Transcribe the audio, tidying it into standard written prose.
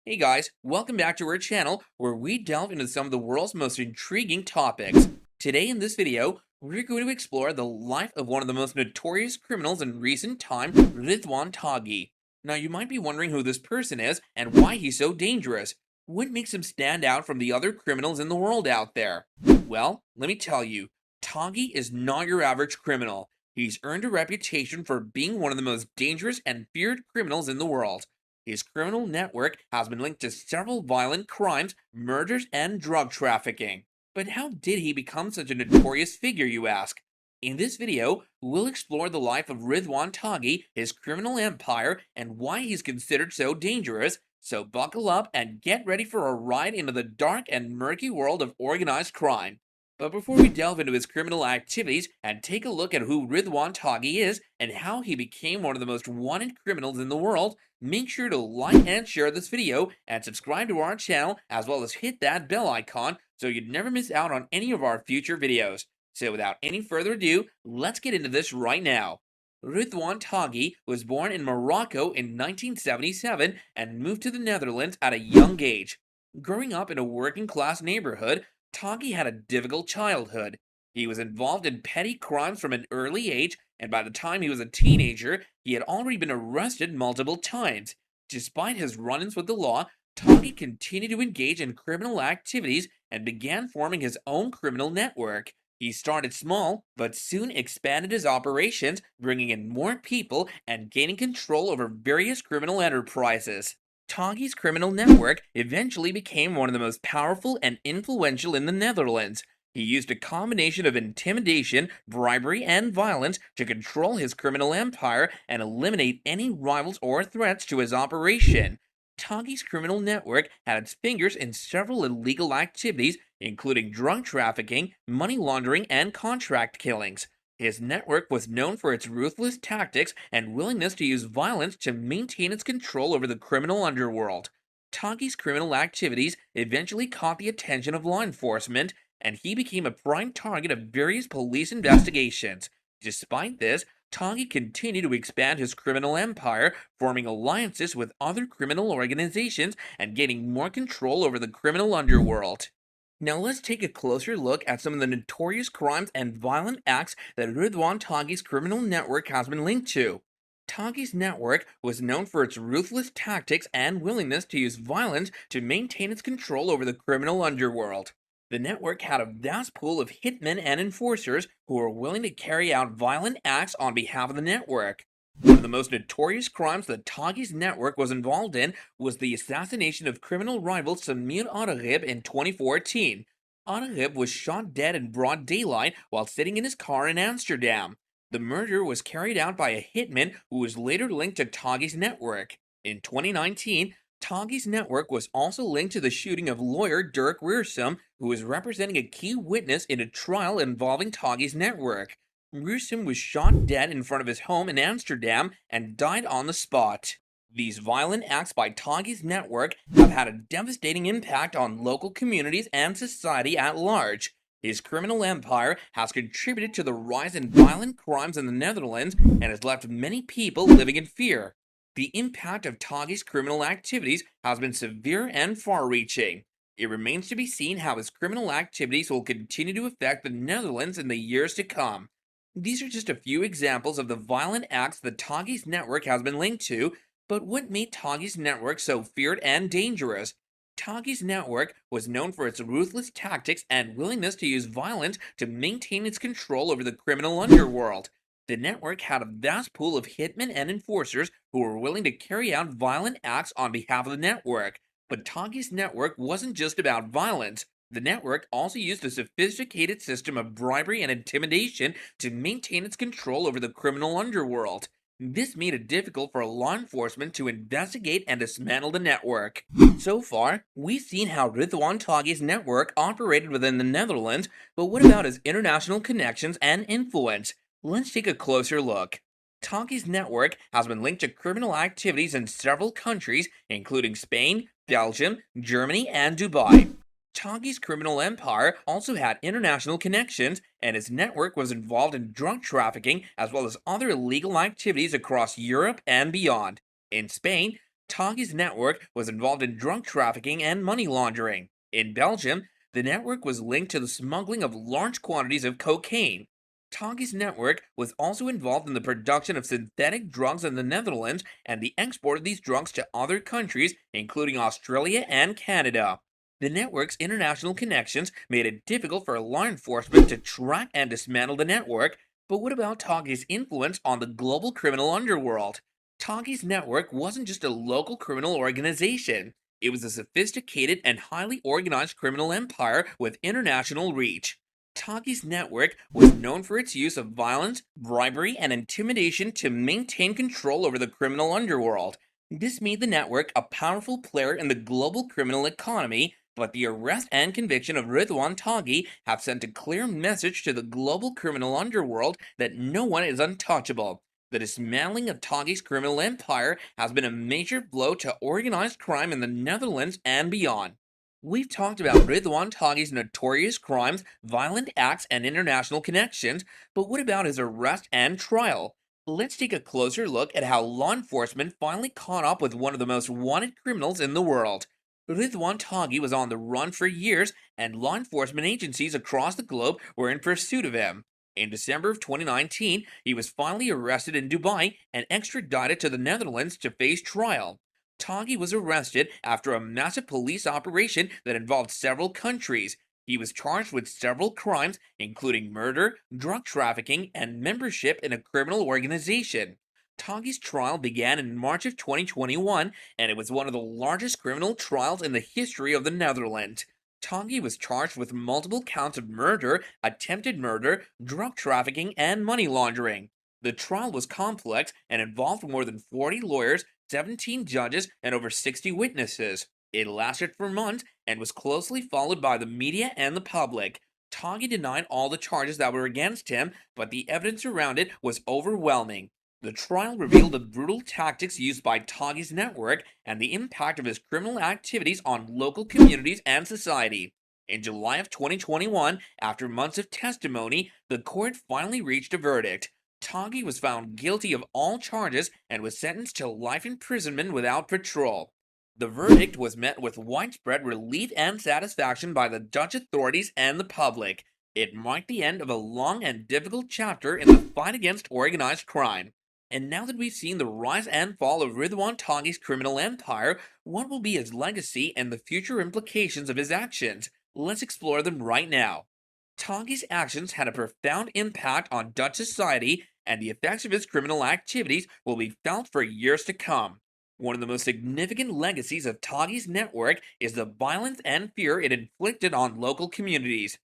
Hey guys, welcome back to our channel where we delve into some of the world's most intriguing topics. Today in this video, we're going to explore the life of one of the most notorious criminals in recent time, Ridouan Taghi. Now you might be wondering who this person is and why he's so dangerous. What makes him stand out from the other criminals in the world out there? Well, let me tell you, Taghi is not your average criminal. He's earned a reputation for being one of the most dangerous and feared criminals in the world. His criminal network has been linked to several violent crimes, murders, and drug trafficking. But how did he become such a notorious figure, you ask? In this video, we'll explore the life of Ridouan Taghi, his criminal empire, and why he's considered so dangerous. So buckle up and get ready for a ride into the dark and murky world of organized crime. But before we delve into his criminal activities and take a look at who Ridouan Taghi is and how he became one of the most wanted criminals in the world, make sure to like and share this video and subscribe to our channel as well as hit that bell icon so you'd never miss out on any of our future videos. So without any further ado, let's get into this right now. Ridouan Taghi was born in Morocco in 1977 and moved to the Netherlands at a young age. Growing up in a working class neighborhood, Taghi had a difficult childhood. He was involved in petty crimes from an early age, and by the time he was a teenager, he had already been arrested multiple times. Despite his run-ins with the law, Taghi continued to engage in criminal activities and began forming his own criminal network. He started small, but soon expanded his operations, bringing in more people and gaining control over various criminal enterprises. Taghi's criminal network eventually became one of the most powerful and influential in the Netherlands. He used a combination of intimidation, bribery, and violence to control his criminal empire and eliminate any rivals or threats to his operation. Taghi's criminal network had its fingers in several illegal activities, including drug trafficking, money laundering, and contract killings. His network was known for its ruthless tactics and willingness to use violence to maintain its control over the criminal underworld. Taghi's criminal activities eventually caught the attention of law enforcement, and he became a prime target of various police investigations. Despite this, Taghi continued to expand his criminal empire, forming alliances with other criminal organizations and gaining more control over the criminal underworld. Now let's take a closer look at some of the notorious crimes and violent acts that Ridouan Taghi's criminal network has been linked to. Taghi's network was known for its ruthless tactics and willingness to use violence to maintain its control over the criminal underworld. The network had a vast pool of hitmen and enforcers who were willing to carry out violent acts on behalf of the network. One of the most notorious crimes that Taghi's network was involved in was the assassination of criminal rival Samir Aragib in 2014. Aragib was shot dead in broad daylight while sitting in his car in Amsterdam. The murder was carried out by a hitman who was later linked to Taghi's network. In 2019, Taghi's network was also linked to the shooting of lawyer Dirk Wiersum, who was representing a key witness in a trial involving Taghi's network. Wiersum was shot dead in front of his home in Amsterdam and died on the spot. These violent acts by Taghi's network have had a devastating impact on local communities and society at large. His criminal empire has contributed to the rise in violent crimes in the Netherlands and has left many people living in fear. The impact of Taghi's criminal activities has been severe and far-reaching. It remains to be seen how his criminal activities will continue to affect the Netherlands in the years to come. These are just a few examples of the violent acts that Taghi's network has been linked to, but what made Taghi's network so feared and dangerous? Taghi's network was known for its ruthless tactics and willingness to use violence to maintain its control over the criminal underworld. The network had a vast pool of hitmen and enforcers who were willing to carry out violent acts on behalf of the network. But Taghi's network wasn't just about violence. The network also used a sophisticated system of bribery and intimidation to maintain its control over the criminal underworld. This made it difficult for law enforcement to investigate and dismantle the network. So far, we've seen how Ridouan Taghi's network operated within the Netherlands, but what about his international connections and influence? Let's take a closer look. Taghi's network has been linked to criminal activities in several countries, including Spain, Belgium, Germany, and Dubai. Taghi's criminal empire also had international connections, and his network was involved in drug trafficking as well as other illegal activities across Europe and beyond. In Spain, Taghi's network was involved in drug trafficking and money laundering. In Belgium, the network was linked to the smuggling of large quantities of cocaine. Taghi's network was also involved in the production of synthetic drugs in the Netherlands and the export of these drugs to other countries, including Australia and Canada. The network's international connections made it difficult for law enforcement to track and dismantle the network. But what about Taghi's influence on the global criminal underworld? Taghi's network wasn't just a local criminal organization. It was a sophisticated and highly organized criminal empire with international reach. Taghi's network was known for its use of violence, bribery, and intimidation to maintain control over the criminal underworld. This made the network a powerful player in the global criminal economy, but the arrest and conviction of Ridouan Taghi have sent a clear message to the global criminal underworld that no one is untouchable. The dismantling of Taghi's criminal empire has been a major blow to organized crime in the Netherlands and beyond. We've talked about Ridouan Taghi's notorious crimes, violent acts, and international connections, but what about his arrest and trial? Let's take a closer look at how law enforcement finally caught up with one of the most wanted criminals in the world. Ridouan Taghi was on the run for years, and law enforcement agencies across the globe were in pursuit of him. In December of 2019, he was finally arrested in Dubai and extradited to the Netherlands to face trial. Taghi was arrested after a massive police operation that involved several countries. He was charged with several crimes, including murder, drug trafficking, and membership in a criminal organization. Taghi's trial began in March of 2021, and it was one of the largest criminal trials in the history of the Netherlands. Taghi was charged with multiple counts of murder, attempted murder, drug trafficking, and money laundering. The trial was complex and involved more than 40 lawyers, 17 judges, and over 60 witnesses. It lasted for months and was closely followed by the media and the public. Taghi denied all the charges that were against him, but the evidence around it was overwhelming. The trial revealed the brutal tactics used by Taghi's network and the impact of his criminal activities on local communities and society. In July of 2021, after months of testimony, the court finally reached a verdict. Taghi was found guilty of all charges and was sentenced to life imprisonment without parole. The verdict was met with widespread relief and satisfaction by the Dutch authorities and the public. It marked the end of a long and difficult chapter in the fight against organized crime. And now that we've seen the rise and fall of Ridouan Taghi's criminal empire, what will be his legacy and the future implications of his actions? Let's explore them right now. Taghi's actions had a profound impact on Dutch society, and the effects of his criminal activities will be felt for years to come. One of the most significant legacies of Taghi's network is the violence and fear it inflicted on local communities.